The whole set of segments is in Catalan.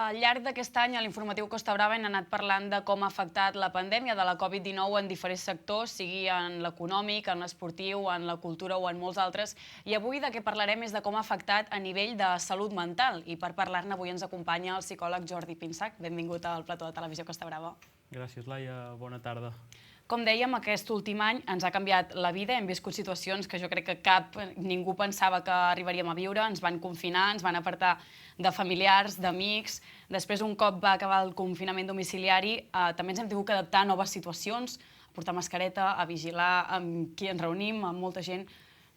Al llarg d'aquest any, a l'informatiu Costa Brava hem anat parlant de com ha afectat la pandèmia de la Covid-19 en diferents sectors, sigui en l'econòmic, en l'esportiu, en la cultura o en molts altres. I avui de què parlarem és de com ha afectat a nivell de salut mental. I per parlar-ne avui ens acompanya el psicòleg Jordi Pinsac. Benvingut al plató de Televisió Costa Brava. Gràcies, Laia. Bona tarda. Com dèiem, aquest últim any ens ha canviat la vida, hem viscut situacions que jo crec que ningú pensava que arribaríem a viure, ens van confinar, ens van apartar de familiars, d'amics. Després, un cop va acabar el confinament domiciliari, també ens hem tingut que adaptar a noves situacions, a portar mascareta, a vigilar amb qui ens reunim, amb molta gent.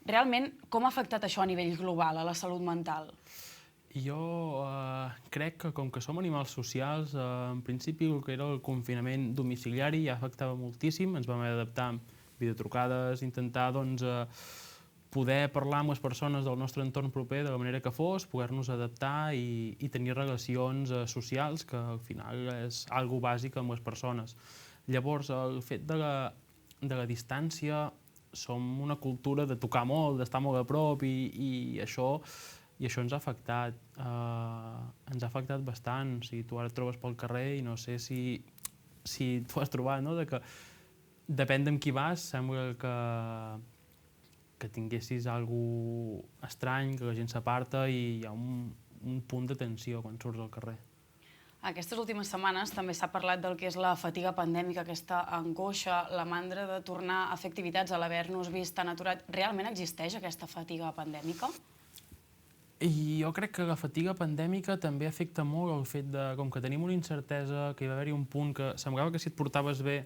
Realment, com ha afectat això a nivell global, a la salut mental? Jo crec que, com que som animals socials, en principi el que era el confinament domiciliari ja afectava moltíssim. Ens vam haver d'adaptar amb videotrucades, intentar poder parlar amb les persones del nostre entorn proper de la manera que fos, poder-nos adaptar i tenir relacions socials, que al final és algo bàsic amb les persones. Llavors, el fet de la distància, som una cultura de tocar molt, d'estar molt a prop i això ens ha afectat. Ens ha afectat bastant. O sigui, tu ara et trobes pel carrer i no sé si t'ho has trobat, no? De que depèn d'amb qui vas, sembla que tinguessis alguna cosa estrany, que la gent s'aparta i hi ha un punt de tensió quan surts al carrer. Aquestes últimes setmanes també s'ha parlat del que és la fatiga pandèmica, aquesta angoixa, la mandra de tornar a fer activitats a l'haver-nos vist tan aturat. Realment existeix aquesta fatiga pandèmica? I jo crec que la fatiga pandèmica també afecta molt el fet de, com que tenim una incertesa, que hi va haver-hi un punt que semblava que si et portaves bé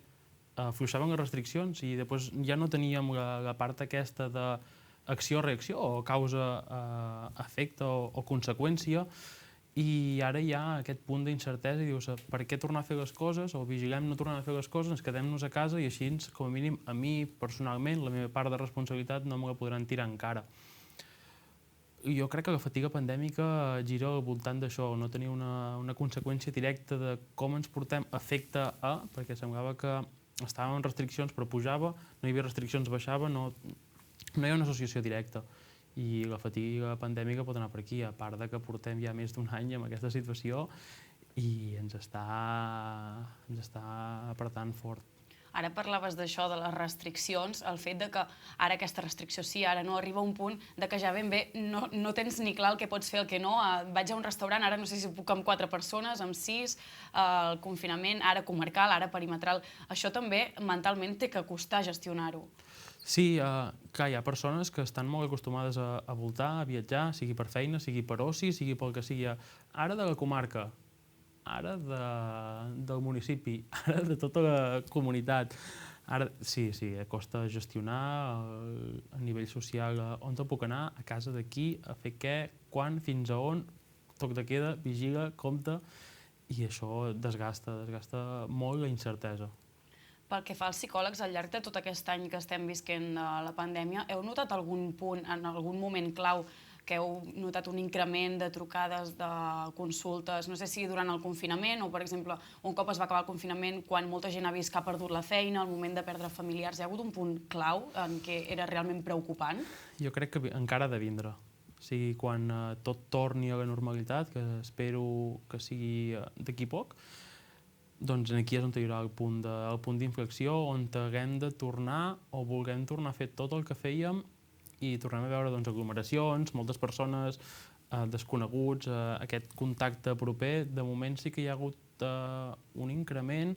afluixaven les restriccions i després ja no teníem la part aquesta d'acció-reacció o causa-efecte o conseqüència, i ara hi ha aquest punt d'incertesa i dius, per què tornar a fer les coses, o vigilem no tornar a fer les coses, ens quedem-nos a casa i així, com a mínim, a mi personalment, la meva part de responsabilitat no me la podran tirar encara. Jo crec que la fatiga pandèmica gira al voltant d'això, no tenir una conseqüència directa de com ens portem efecte perquè semblava que estàvem en restriccions però pujava, no hi havia restriccions, baixava, no hi ha una associació directa. I la fatiga pandèmica pot anar per aquí, a part de que portem ja més d'un any amb aquesta situació i ens està apretant fort. Ara parlaves d'això, de les restriccions, el fet de que ara aquesta restricció sí, ara no, arriba un punt de que ja ben bé no tens ni clar el que pots fer, el que no. Vaig a un restaurant, ara no sé si puc amb 4 persones, amb 6, el confinament, ara comarcal, ara perimetral. Això també mentalment té que costar gestionar-ho. Sí, clar, hi ha persones que estan molt acostumades a voltar, a viatjar, sigui per feina, sigui per oci, sigui pel que sigui. Ara de la comarca, ara del municipi, ara de tota la comunitat. Ara, sí, costa gestionar a nivell social on te puc anar, a casa d'aquí, a fer què, quan, fins a on, toc de queda, vigila, compta, i això desgasta molt la incertesa. Pel que fa als psicòlegs, al llarg de tot aquest any que estem visquent la pandèmia, heu notat algun punt, en algun moment clau, que heu notat un increment de trucades, de consultes, no sé si durant el confinament o, per exemple, un cop es va acabar el confinament, quan molta gent ha vist que ha perdut la feina, el moment de perdre familiars, hi ha hagut un punt clau en què era realment preocupant? Jo crec que encara ha de vindre. O sigui, quan tot torni a la normalitat, que espero que sigui d'aquí poc, doncs aquí és on hi haurà el punt d'inflexió, on haguem de tornar o vulguem tornar a fer tot el que fèiem i tornem a veure aglomeracions, moltes persones, desconeguts, aquest contacte proper. De moment sí que hi ha hagut un increment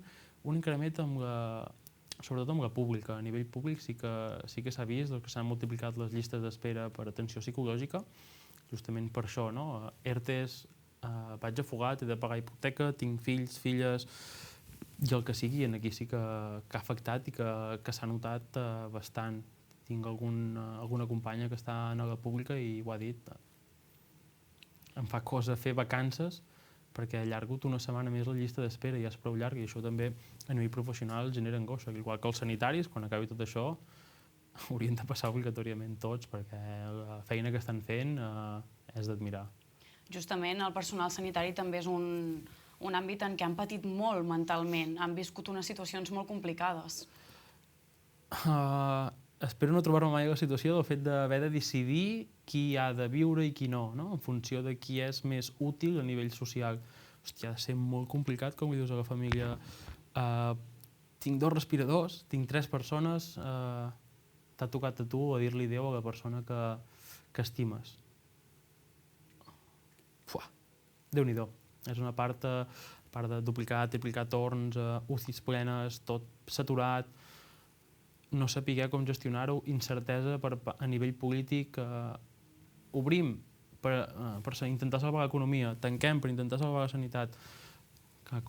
sobretot amb la pública. A nivell públic sí que s'ha vist que s'han multiplicat les llistes d'espera per atenció psicològica, justament per això, no? ERTEs, vaig afogat, he de pagar hipoteca, tinc fills, filles, i el que sigui, aquí sí que ha afectat i que s'ha notat bastant. Tinc alguna companya que està a la pública i ho ha dit. Em fa cosa fer vacances perquè ha allargut una setmana més la llista d'espera i és prou llarg, i això també a nivell professional genera angoixa. Igual que els sanitaris, quan acabi tot això, haurien de passar obligatòriament tots, perquè la feina que estan fent és d'admirar. Justament el personal sanitari també és un àmbit en què han patit molt mentalment, han viscut unes situacions molt complicades. Espero no trobar-me mai la situació del fet d'haver de decidir qui ha de viure i qui no, en funció de qui és més útil a nivell social. hòstia, ha de ser molt complicat, com li dius a la família, tinc 2 respiradors, tinc 3 persones, t'ha tocat a tu a dir-li adéu a la persona que estimes. Déu-n'hi-do. És una part de duplicar, triplicar torns, UCIs plenes, tot saturat, no saber com gestionar-ho, incertesa a nivell polític, obrim per intentar salvar l'economia, tanquem per intentar salvar la sanitat.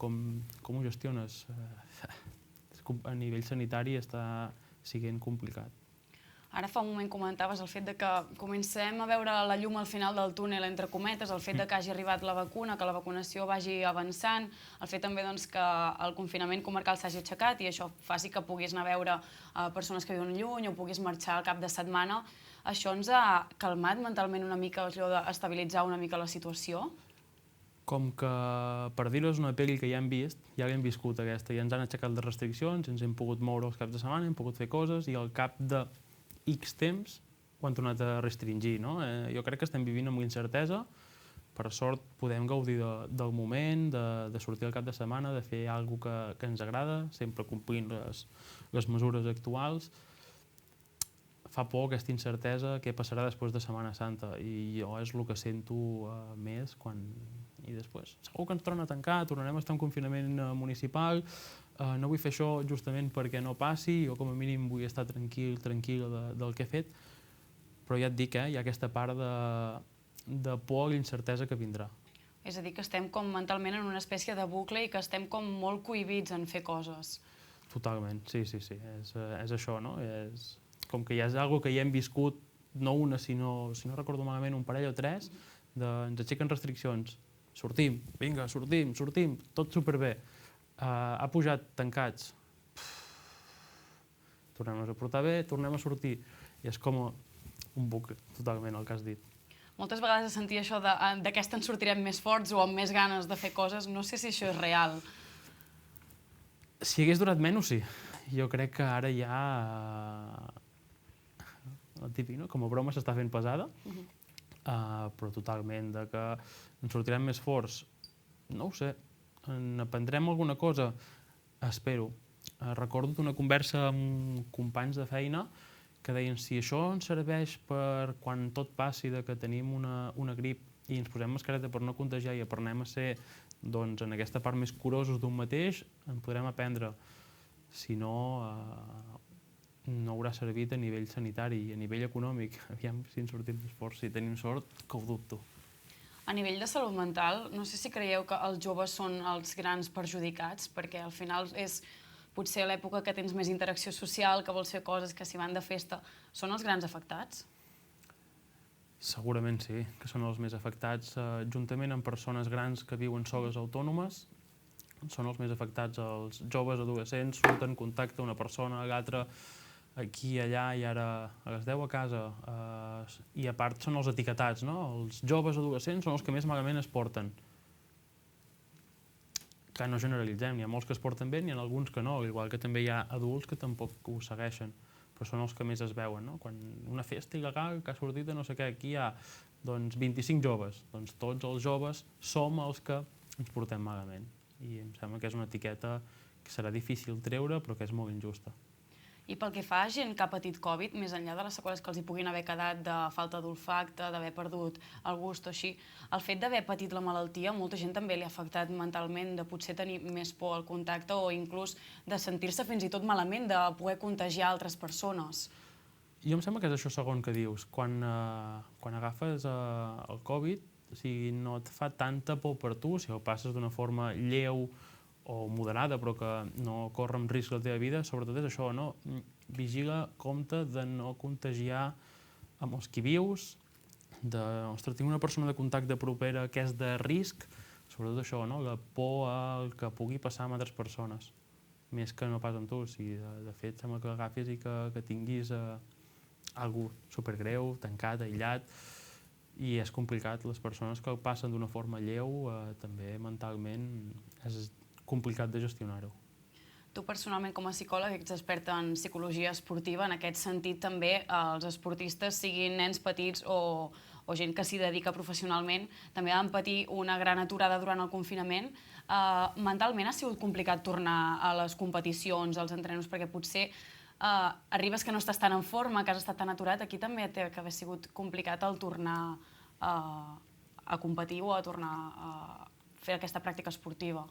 Com ho gestiones? A nivell sanitari està sent complicat. Ara fa un moment comentaves el fet de que comencem a veure la llum al final del túnel, entre cometes, el fet de que hagi arribat la vacuna, que la vacunació vagi avançant, el fet també que el confinament comarcal s'hagi aixecat i això faci que puguis anar a veure persones que viuen lluny o puguis marxar al cap de setmana. Això ens ha calmat mentalment una mica, allò d'estabilitzar una mica la situació? Com que, per dir-ho, és una pel·li que ja hem vist, ja l'hem viscut aquesta, i ens han aixecat les restriccions, ens hem pogut moure els caps de setmana, hem pogut fer coses, i al cap de X temps ho han tornat a restringir, no? Jo crec que estem vivint amb incertesa. Per sort podem gaudir del moment, de sortir al cap de setmana, de fer alguna cosa que ens agrada, sempre complint les mesures actuals. Fa por aquesta incertesa, què passarà després de Setmana Santa, i jo és el que sento més i després. Segur que ens torna a tancar, tornarem a estar en confinament municipal. No vull fer això justament perquè no passi, jo com a mínim vull estar tranquil·la del que he fet, però ja et dic, hi ha aquesta part de por i incertesa que vindrà. És a dir, que estem com mentalment en una espècie de bucle i que estem com molt cohibits en fer coses. Totalment, sí, és això, no? Com que ja és una cosa que ja hem viscut, no una, sinó, si no recordo malament, un parell o 3, ens aixequen restriccions, sortim, vinga, sortim, tot superbé. Ha pujat, tancats, tornem a portar bé, tornem a sortir, i és com un bucle, totalment, el que has dit. Moltes vegades he sentit això d'aquesta en sortirem més forts o amb més ganes de fer coses, no sé si això és real. Si hagués durat menys, sí. Jo crec que ara ja, el típic, no? Com a broma s'està fent pesada, però totalment, de que en sortirem més forts, no ho sé. N'aprendrem alguna cosa? Espero. Recordo una conversa amb companys de feina que deien si això ens serveix per quan tot passi de que tenim una grip i ens posem mascareta per no contagiar i aprenem a ser en aquesta part més curosos d'un mateix, en podrem aprendre. Si no, no haurà servit a nivell sanitari i a nivell econòmic. Aviam si ens sortim més forts. Si tenim sort, que ho dubto. A nivell de salut mental, no sé si creieu que els joves són els grans perjudicats, perquè al final és potser l'època que tens més interacció social, que vols fer coses, que s'hi van de festa. Són els grans afectats? Segurament sí, que són els més afectats, juntament amb persones grans que viuen soles autònomes. Són els més afectats els joves, adolescents, surten en contacte una persona a l'altra, aquí i allà, i ara a les 10 a casa, i a part són els etiquetats, no? Els joves adolescents són els que més malament es porten. Clar, no generalitzem, hi ha molts que es porten bé, n'hi ha alguns que no, igual que també hi ha adults que tampoc ho segueixen, però són els que més es veuen, no? Quan una festa il·legal que ha sortit de no sé què, aquí hi ha 25 joves, doncs tots els joves som els que ens portem malament, i em sembla que és una etiqueta que serà difícil treure, però que és molt injusta. I pel que fa a gent que ha patit Covid, més enllà de les seqüeles que els hi puguin haver quedat de falta d'olfacte, d'haver perdut el gust o així, el fet d'haver patit la malaltia, molta gent també li ha afectat mentalment, de potser tenir més por al contacte o inclús de sentir-se fins i tot malament, de poder contagiar altres persones. Jo em sembla que és això segon que dius. Quan agafes el Covid, o sigui, no et fa tanta por per tu, si el passes d'una forma lleu o moderada, però que no corre en risc la teva vida, sobretot és això, no? Vigila, compte de no contagiar amb els qui vius, ostres, tinc una persona de contacte propera que és de risc, sobretot això, no? La por al que pugui passar amb altres persones, més que no pas amb tu. O sigui, de fet, sembla que l'agafis i que tinguis alguna cosa supergreu, tancat, aïllat, i és complicat. Les persones que el passen d'una forma lleu, també mentalment és complicat de gestionar-ho. Tu personalment com a psicòleg ets experta en psicologia esportiva, en aquest sentit també els esportistes, siguin nens petits o o gent que s'hi dedica professionalment, també van patir una gran aturada durant el confinament. Mentalment ha sigut complicat tornar a les competicions, als entrenos, perquè potser arribes que no estàs tan en forma, que has estat tan aturat, aquí també té que haver sigut complicat el tornar a competir o a tornar a fer aquesta pràctica esportiva.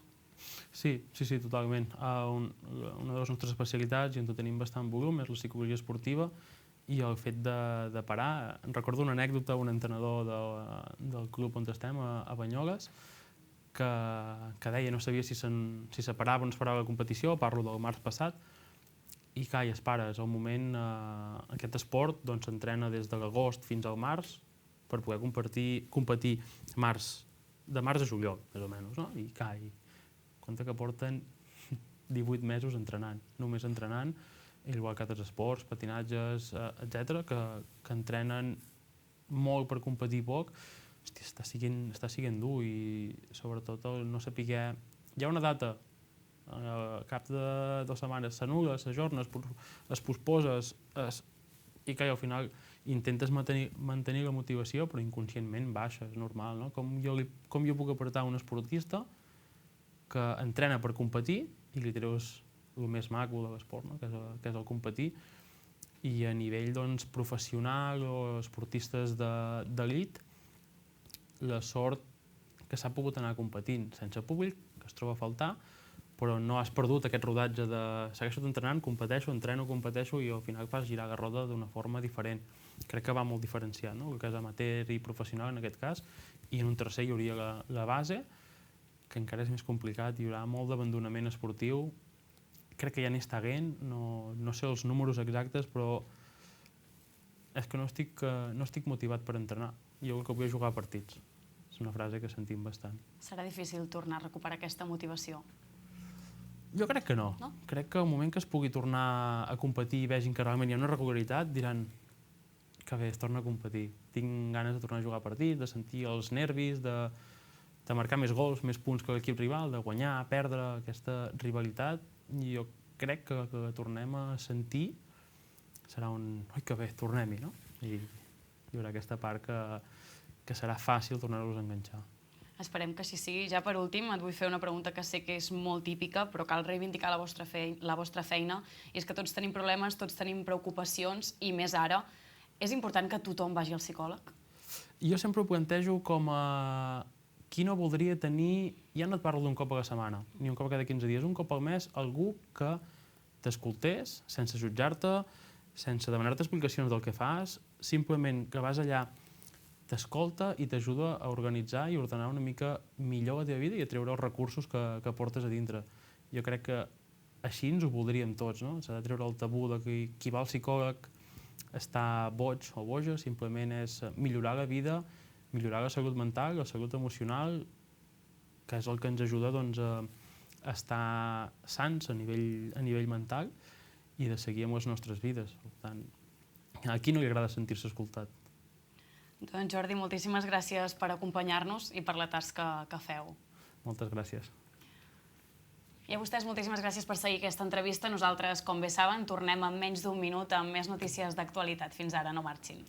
Sí, totalment. Una de les nostres especialitats, i on tenim bastant volum, és la psicologia esportiva, i el fet de parar. Recordo una anècdota, un entrenador del club on estem, a Banyoles, que deia, no sabia si se parava o no es parava la competició, parlo del març passat, i clar, es para. És el moment, aquest esport s'entrena des de l'agost fins al març per poder competir de març a juliol, més o menys, no? I clar, compte que porten 18 mesos entrenant, només entrenant, igual que altres esports, patinatges, etc., que entrenen molt per competir poc. Hòstia, està sent dur, i sobretot el no saber... Hi ha una data, al cap de 2 setmanes s'anul·la, s'ajorna, es posposa, i que al final intentes mantenir la motivació, però inconscientment baixa, és normal, no? Com jo puc aportar un esportista que entrena per competir, i li treus el més maco de l'esport, no? Que és el competir, i a nivell professional o esportistes d'elit, la sort que s'ha pogut anar competint sense públic, que es troba a faltar, però no has perdut aquest rodatge de segueixo entrenant, competeixo, entreno, competeixo, i al final fas girar la roda d'una forma diferent. Crec que va molt diferenciat, no? El que és amateur i professional en aquest cas, i en un tercer hi hauria la base, que encara és més complicat, hi haurà molt d'abandonament esportiu. Crec que ja n'hi està haguent, no sé els números exactes, però és que no estic motivat per entrenar. Jo el que vull és jugar a partits. És una frase que sentim bastant. Serà difícil tornar a recuperar aquesta motivació? Jo crec que no. Crec que al moment que es pugui tornar a competir i vegin que realment hi ha una regularitat, diran que bé, es torna a competir. Tinc ganes de tornar a jugar a partits, de sentir els nervis, de marcar més gols, més punts que l'equip rival, de guanyar, perdre, aquesta rivalitat. I jo crec que la tornem a sentir serà un... Oi, que bé, tornem-hi, no? I hi haurà aquesta part que serà fàcil tornar-los a enganxar. Esperem que així sigui. Ja per últim, et vull fer una pregunta que sé que és molt típica, però cal reivindicar la vostra feina, i és que tots tenim problemes, tots tenim preocupacions, i més ara. És important que tothom vagi al psicòleg? Jo sempre ho plantejo com a... Qui no voldria tenir... Ja no et parlo d'un cop a la setmana, ni un cop cada 15 dies, un cop al mes, algú que t'escoltés, sense jutjar-te, sense demanar-te explicacions del que fas, simplement que vas allà, t'escolta i t'ajuda a organitzar i ordenar una mica millor la teva vida i a treure els recursos que portes a dintre. Jo crec que així ens ho voldríem tots, no? S'ha de treure el tabú de que qui va al psicòleg està boig o boja, simplement és millorar la vida, millorar la salut mental, la salut emocional, que és el que ens ajuda a estar sants a nivell mental i de seguir amb les nostres vides. Per tant, a qui no li agrada sentir-se escoltat? Doncs Jordi, moltíssimes gràcies per acompanyar-nos i per la tasca que feu. Moltes gràcies. I a vostès moltíssimes gràcies per seguir aquesta entrevista. Nosaltres, com bé saben, tornem en menys d'un minut amb més notícies d'actualitat. Fins ara, no marxin.